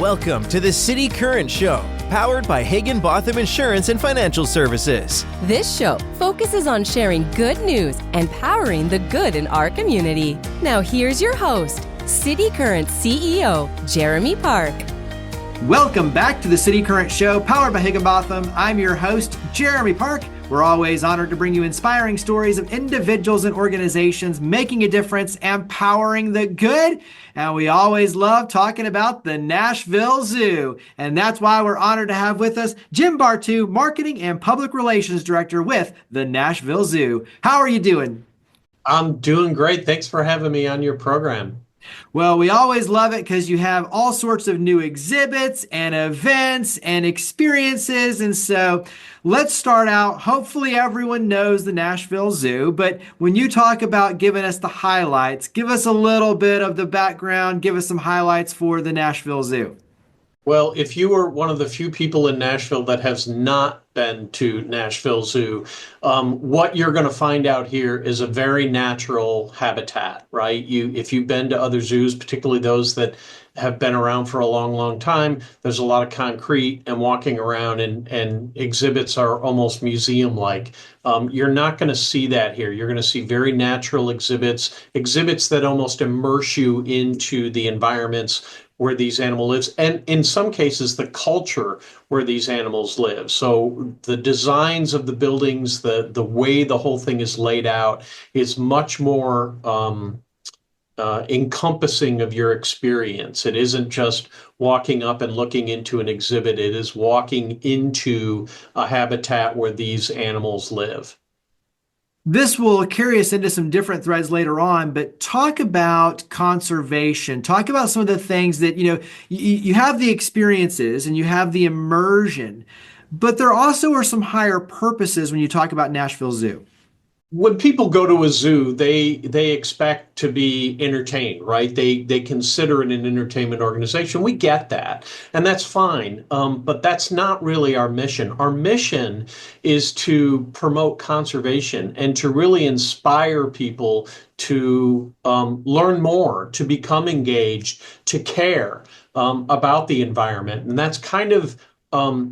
Welcome to the City Current Show, powered by Higginbotham Insurance and Financial Services. This show focuses on sharing good news and powering the good in our community. Now here's your host, City Current CEO, Jeremy Park. Welcome back to the City Current Show, powered by Higginbotham. I'm your host, Jeremy Park. We're always honored to bring you inspiring stories of individuals and organizations making a difference and powering the good. And we always love talking about the Nashville Zoo. And that's why we're honored to have with us Jim Bartoo, Marketing and Public Relations Director with the Nashville Zoo. How are you doing? I'm doing great. Thanks for having me on your program. Well, we always love it because you have all sorts of new exhibits and events and experiences. And so let's start out. Hopefully everyone knows the Nashville Zoo, but when you talk about giving us the highlights, give us a little bit of the background, give us some highlights for the Nashville Zoo. Well, if you are one of the few people in Nashville that has not been to Nashville Zoo, what you're going to find out here is a very natural habitat, right? If you've been to other zoos, particularly those that have been around for a long, long time, there's a lot of concrete and walking around and exhibits are almost museum-like. You're not going to see that here. You're going to see very natural exhibits that almost immerse you into the environments where these animals live, and in some cases, the culture where these animals live. So the designs of the buildings, the way the whole thing is laid out is much more encompassing of your experience. It isn't just walking up and looking into an exhibit. It is walking into a habitat where these animals live. This will carry us into some different threads later on, but talk about conservation. Talk about some of the things that, you have the experiences and you have the immersion, but there also are some higher purposes when you talk about Nashville Zoo. When people go to a zoo, they expect to be entertained, right? They consider it an entertainment organization. We get that, and that's fine. But that's not really our mission. Our mission is to promote conservation and to really inspire people to learn more, to become engaged, to care about the environment. And that's kind of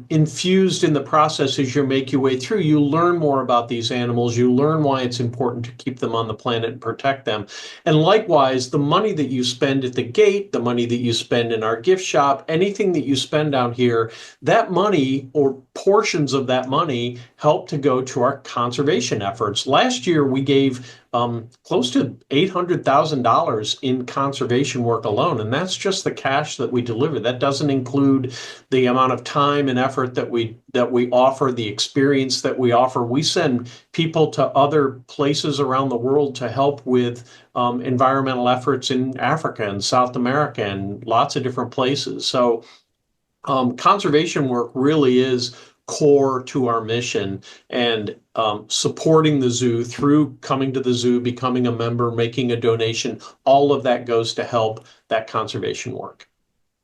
infused in the process as you make your way through. You learn more about these animals. You learn why it's important to keep them on the planet and protect them. And likewise, the money that you spend at the gate, the money that you spend in our gift shop, anything that you spend out here, that money or portions of that money help to go to our conservation efforts. Last year, we gave close to $800,000 in conservation work alone, and that's just the cash that we deliver. That doesn't include the amount of time and effort that we offer, the experience that we offer. We send people to other places around the world to help with environmental efforts in Africa and South America and lots of different places. So conservation work really is core to our mission, and supporting the zoo through coming to the zoo, becoming a member, making a donation, all of that goes to help that conservation work.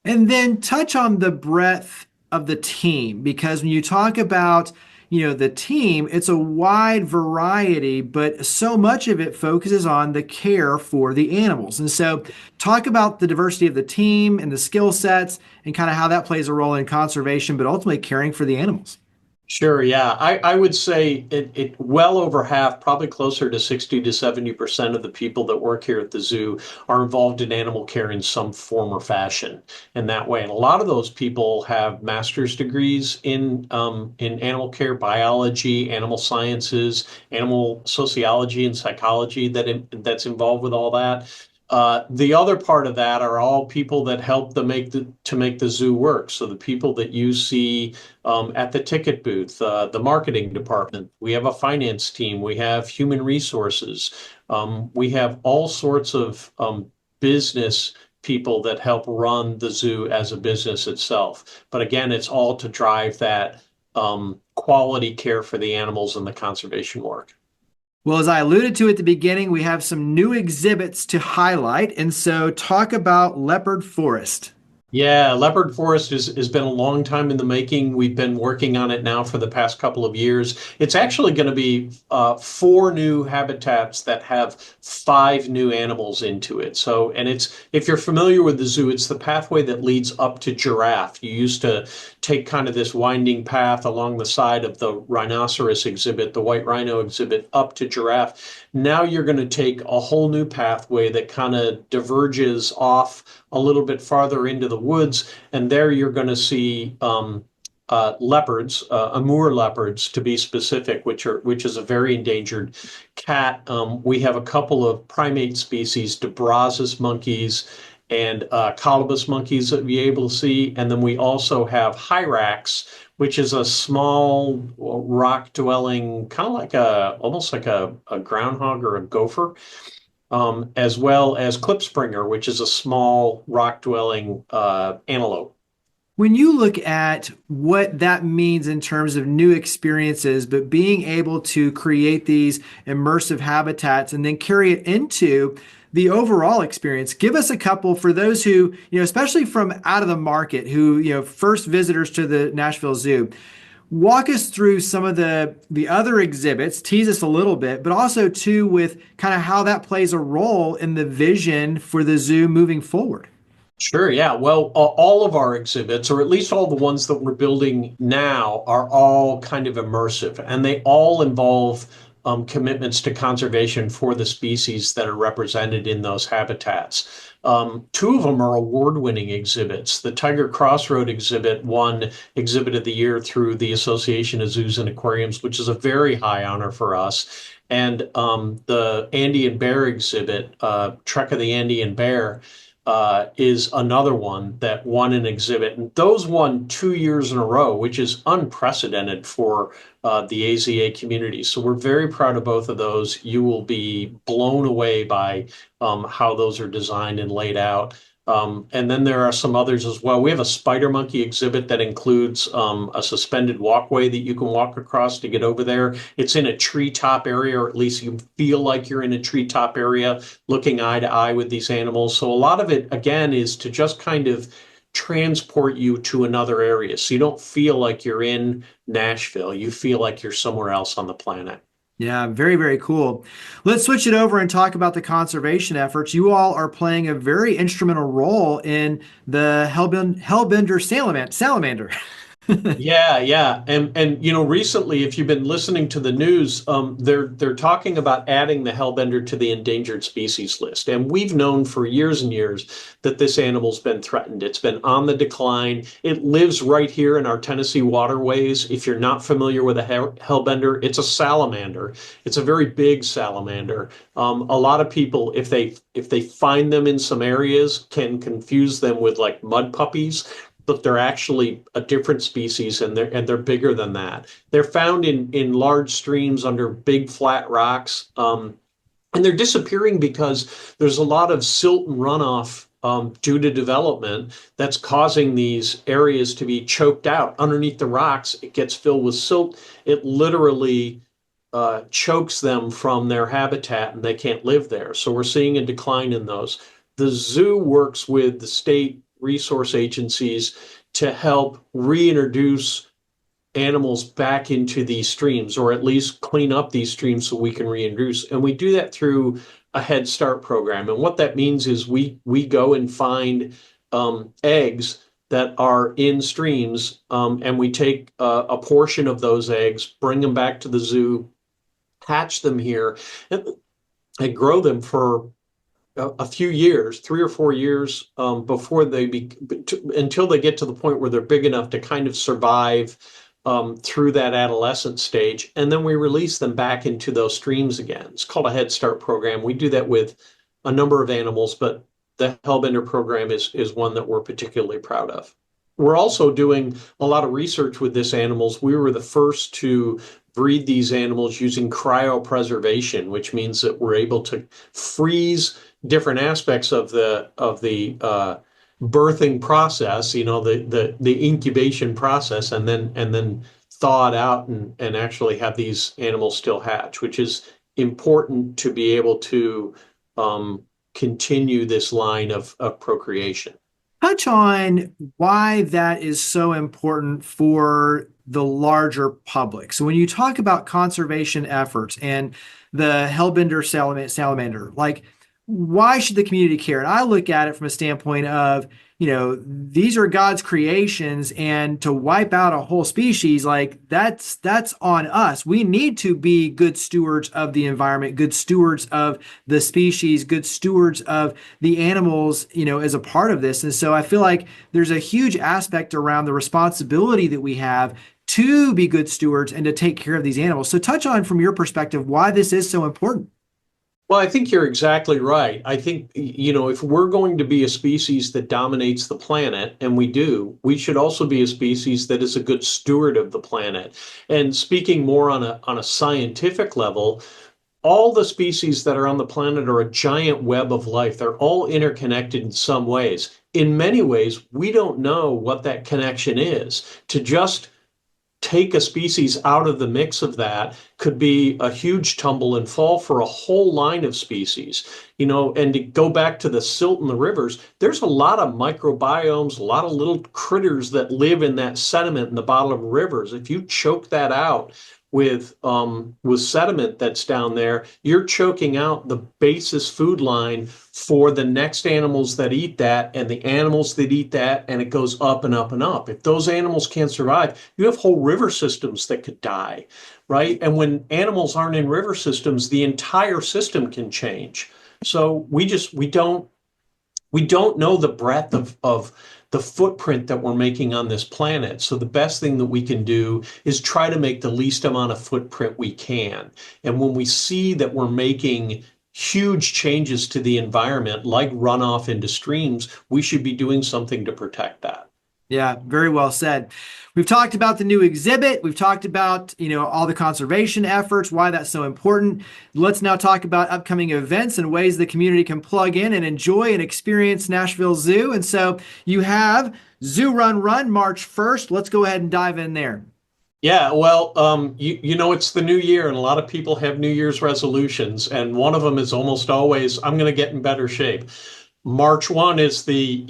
And then touch on the breadth of the team, because when you talk about the team, it's a wide variety, but so much of it focuses on the care for the animals. And so talk about the diversity of the team and the skill sets and kind of how that plays a role in conservation, but ultimately caring for the animals. Sure, yeah. I would say it well over half, probably closer to 60 to 70% of the people that work here at the zoo are involved in animal care in some form or fashion in that way. And a lot of those people have master's degrees in animal care, biology, animal sciences, animal sociology and psychology that's involved with all that. The other part of that are all people that help to make the zoo work. So the people that you see at the ticket booth, the marketing department, we have a finance team, we have human resources, we have all sorts of business people that help run the zoo as a business itself. But again, it's all to drive that quality care for the animals and the conservation work. Well, as I alluded to at the beginning, we have some new exhibits to highlight. And so talk about Leopard Forest. Yeah, Leopard Forest has been a long time in the making. We've been working on it now for the past couple of years. It's actually going to be four new habitats that have five new animals into it. So, and it's, if you're familiar with the zoo, it's the pathway that leads up to giraffe. You used to take kind of this winding path along the side of the rhinoceros exhibit, the white rhino exhibit, up to giraffe. Now you're going to take a whole new pathway that kind of diverges off a little bit farther into the woods, and there you're going to see leopards, Amur leopards to be specific, which is a very endangered cat. We have a couple of primate species, DeBrazis monkeys and colobus monkeys that you'll be able to see, and then we also have hyrax, which is a small rock-dwelling, kind of like almost like a groundhog or a gopher. As well as klipspringer, which is a small rock-dwelling antelope. When you look at what that means in terms of new experiences, but being able to create these immersive habitats and then carry it into the overall experience, give us a couple for those who, especially from out of the market, who, first visitors to the Nashville Zoo. Walk us through some of the other exhibits, tease us a little bit, but also too with kind of how that plays a role in the vision for the zoo moving forward. Sure, yeah. Well, all of our exhibits, or at least all the ones that we're building now, are all kind of immersive, and they all involve commitments to conservation for the species that are represented in those habitats. Two of them are award-winning exhibits. The Tiger Crossroad exhibit won Exhibit of the Year through the Association of Zoos and Aquariums, which is a very high honor for us. And the Andean Bear exhibit, Trek of the Andean Bear, is another one that won an exhibit. And those won 2 years in a row, which is unprecedented for the AZA community. So we're very proud of both of those. You will be blown away by how those are designed and laid out. And then there are some others as well. We have a spider monkey exhibit that includes a suspended walkway that you can walk across to get over there. It's in a treetop area, or at least you feel like you're in a treetop area, looking eye to eye with these animals. So a lot of it, again, is to just kind of transport you to another area. So you don't feel like you're in Nashville. You feel like you're somewhere else on the planet. Yeah, very, very cool. Let's switch it over and talk about the conservation efforts. You all are playing a very instrumental role in the Hellbender salamander. Yeah. And recently, if you've been listening to the news, they're talking about adding the hellbender to the endangered species list. And we've known for years and years that this animal's been threatened. It's been on the decline. It lives right here in our Tennessee waterways. If you're not familiar with a hellbender, it's a salamander. It's a very big salamander. A lot of people, if they find them in some areas, can confuse them with like mud puppies, but they're actually a different species, and they're bigger than that. They're found in large streams under big flat rocks, and they're disappearing because there's a lot of silt and runoff due to development that's causing these areas to be choked out. Underneath the rocks, it gets filled with silt. It literally chokes them from their habitat, and they can't live there. So we're seeing a decline in those. The zoo works with the state resource agencies to help reintroduce animals back into these streams, or at least clean up these streams so we can reintroduce. And we do that through a Head Start program. And what that means is we go and find eggs that are in streams, and we take a portion of those eggs, bring them back to the zoo, hatch them here, and grow them for a few years, 3 or 4 years, before until they get to the point where they're big enough to kind of survive through that adolescent stage. And then we release them back into those streams again. It's called a Head Start program. We do that with a number of animals, but the Hellbender program is one that we're particularly proud of. We're also doing a lot of research with these animals. We were the first to breed these animals using cryopreservation, which means that we're able to freeze different aspects of the birthing process, the incubation process, and then thaw it out and actually have these animals still hatch, which is important to be able to continue this line of procreation. Touch on why that is so important for the larger public. So when you talk about conservation efforts and the hellbender salamander, like why should the community care? And I look at it from a standpoint of, these are God's creations, and to wipe out a whole species, like that's on us. We need to be good stewards of the environment, good stewards of the species, good stewards of the animals, as a part of this. And so I feel like there's a huge aspect around the responsibility that we have to be good stewards and to take care of these animals. So touch on, from your perspective, why this is so important. Well, I think you're exactly right. I think, if we're going to be a species that dominates the planet, and we do, we should also be a species that is a good steward of the planet. And speaking more on a scientific level, all the species that are on the planet are a giant web of life. They're all interconnected in some ways. In many ways, we don't know what that connection is. To just take a species out of the mix of that could be a huge tumble and fall for a whole line of species. And to go back to the silt in the rivers, there's a lot of microbiomes, a lot of little critters that live in that sediment in the bottom of rivers. If you choke that out with sediment that's down there, you're choking out the basis food line for the next animals that eat that, and the animals that eat that, and it goes up and up and up. If those animals can't survive, you have whole river systems that could die, right? And when animals aren't in river systems, the entire system can change. So we don't know the breadth of the footprint that we're making on this planet. So the best thing that we can do is try to make the least amount of footprint we can. And when we see that we're making huge changes to the environment, like runoff into streams, we should be doing something to protect that. Yeah, very well said. We've talked about the new exhibit. We've talked about, all the conservation efforts, why that's so important. Let's now talk about upcoming events and ways the community can plug in and enjoy and experience Nashville Zoo. And so you have Zoo Run March 1st. Let's go ahead and dive in there. Yeah, well, it's the new year, and a lot of people have New Year's resolutions, and one of them is almost always, I'm going to get in better shape. March 1 is the,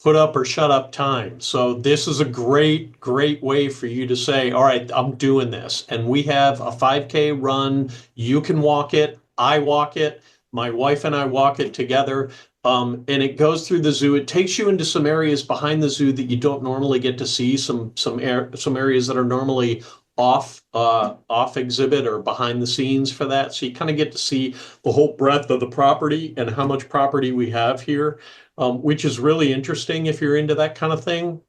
put up or shut up time. So this is a great, great way for you to say, all right, I'm doing this. And we have a 5K run. You can walk it. I walk it. My wife and I walk it together. And it goes through the zoo. It takes you into some areas behind the zoo that you don't normally get to see, some areas that are normally off exhibit or behind the scenes for that. So you kind of get to see the whole breadth of the property and how much property we have here, which is really interesting if you're into that kind of thing.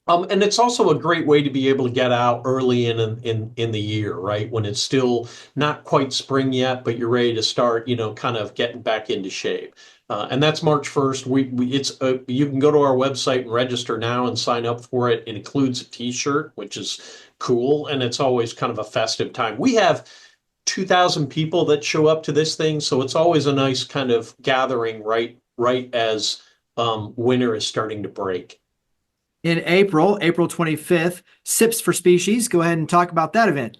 And it's also a great way to be able to get out early in the year, right? When it's still not quite spring yet, but you're ready to start, kind of getting back into shape. And that's March 1st. You can go to our website and register now and sign up for it. It includes a t-shirt, which is cool. And it's always kind of a festive time. We have 2,000 people that show up to this thing. So it's always a nice kind of gathering right as winter is starting to break. In April 25th, Sips for Species. Go ahead and talk about that event.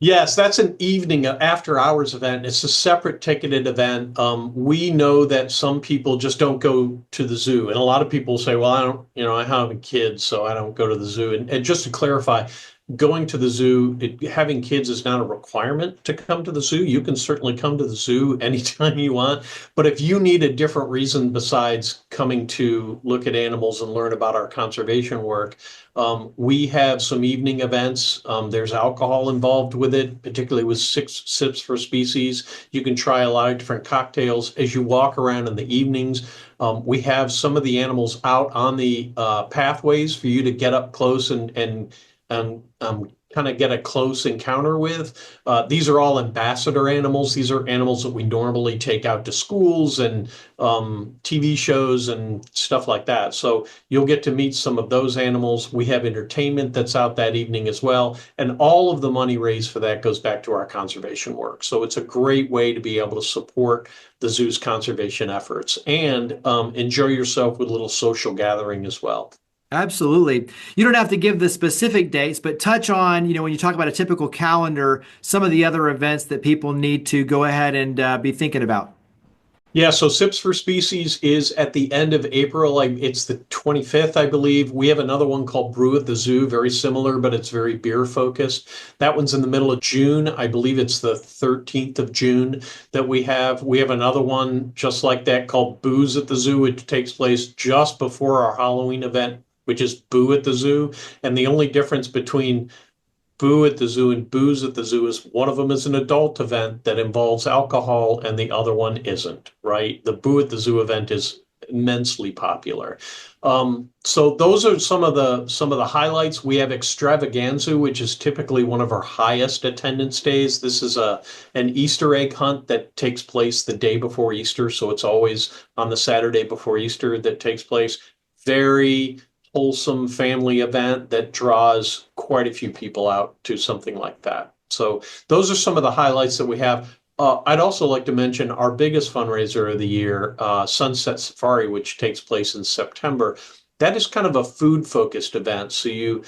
Yes, that's an evening after hours event. It's a separate ticketed event. We know that some people just don't go to the zoo. And a lot of people say, well, I have a kid, so I don't go to the zoo. And just to clarify, going to the zoo, having kids is not a requirement to come to the zoo. You can certainly come to the zoo anytime you want. But if you need a different reason besides coming to look at animals and learn about our conservation work, we have some evening events. There's alcohol involved with it, particularly with Sips for Species. You can try a lot of different cocktails as you walk around in the evenings. We have some of the animals out on the pathways for you to get up close and kind of get a close encounter with. These are all ambassador animals. These are animals that we normally take out to schools and TV shows and stuff like that. So you'll get to meet some of those animals. We have entertainment that's out that evening as well. And all of the money raised for that goes back to our conservation work. So it's a great way to be able to support the zoo's conservation efforts and enjoy yourself with a little social gathering as well. Absolutely. You don't have to give the specific dates, but touch on, when you talk about a typical calendar, some of the other events that people need to go ahead and be thinking about. Yeah, so Sips for Species is at the end of April. It's the 25th, I believe. We have another one called Brew at the Zoo, very similar, but it's very beer focused. That one's in the middle of June. I believe it's the 13th of June that we have. We have another one just like that called Booze at the Zoo. It takes place just before our Halloween event, which is Boo at the Zoo. And the only difference between Boo at the Zoo and Booze at the Zoo is one of them is an adult event that involves alcohol and the other one isn't, right? The Boo at the Zoo event is immensely popular. So those are some of the highlights. We have Extravaganza, which is typically one of our highest attendance days. This is an Easter egg hunt that takes place the day before Easter, so it's always on the Saturday before Easter that takes place. Very wholesome family event that draws quite a few people out to something like that. So those are some of the highlights that we have. I'd also like to mention our biggest fundraiser of the year, Sunset Safari, which takes place in September. That is kind of a food-focused event. So you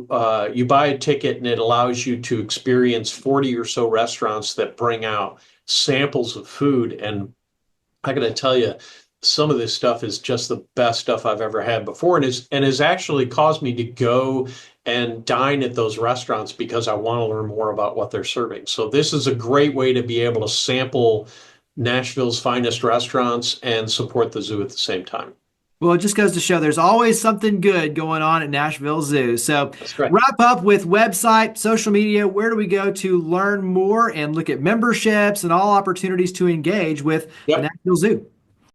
buy a ticket and it allows you to experience 40 or so restaurants that bring out samples of food. And I got to tell you, some of this stuff is just the best stuff I've ever had before, and has actually caused me to go and dine at those restaurants because I want to learn more about what they're serving. So this is a great way to be able to sample Nashville's finest restaurants and support the zoo at the same time. Well, it just goes to show there's always something good going on at Nashville Zoo. So That's right. wrap up with website, social media. Where do we go to learn more and look at memberships and all opportunities to engage with the Nashville Zoo?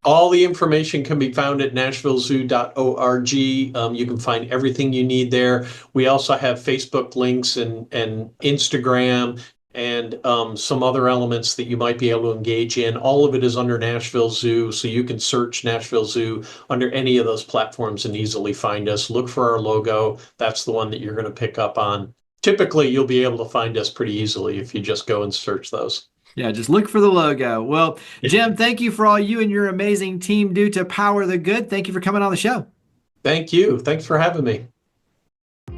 All the information can be found at nashvillezoo.org. You can find everything you need there. We also have Facebook links and Instagram and some other elements that you might be able to engage in. All of it is under Nashville Zoo, so you can search Nashville Zoo under any of those platforms and easily find us. Look for our logo. That's the one that you're going to pick up on. Typically, you'll be able to find us pretty easily if you just go and search those. Yeah, just look for the logo. Well, Jim, thank you for all you and your amazing team do to power the good. Thank you for coming on the show. Thank you. Thanks for having me.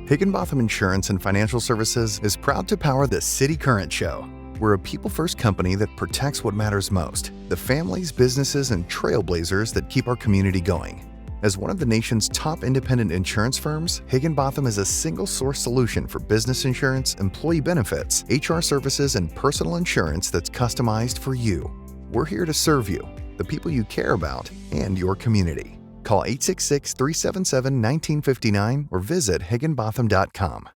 Higginbotham Insurance and Financial Services is proud to power the City Current Show. We're a people-first company that protects what matters most, the families, businesses, and trailblazers that keep our community going. As one of the nation's top independent insurance firms, Higginbotham is a single-source solution for business insurance, employee benefits, HR services, and personal insurance that's customized for you. We're here to serve you, the people you care about, and your community. Call 866-377-1959 or visit higginbotham.com.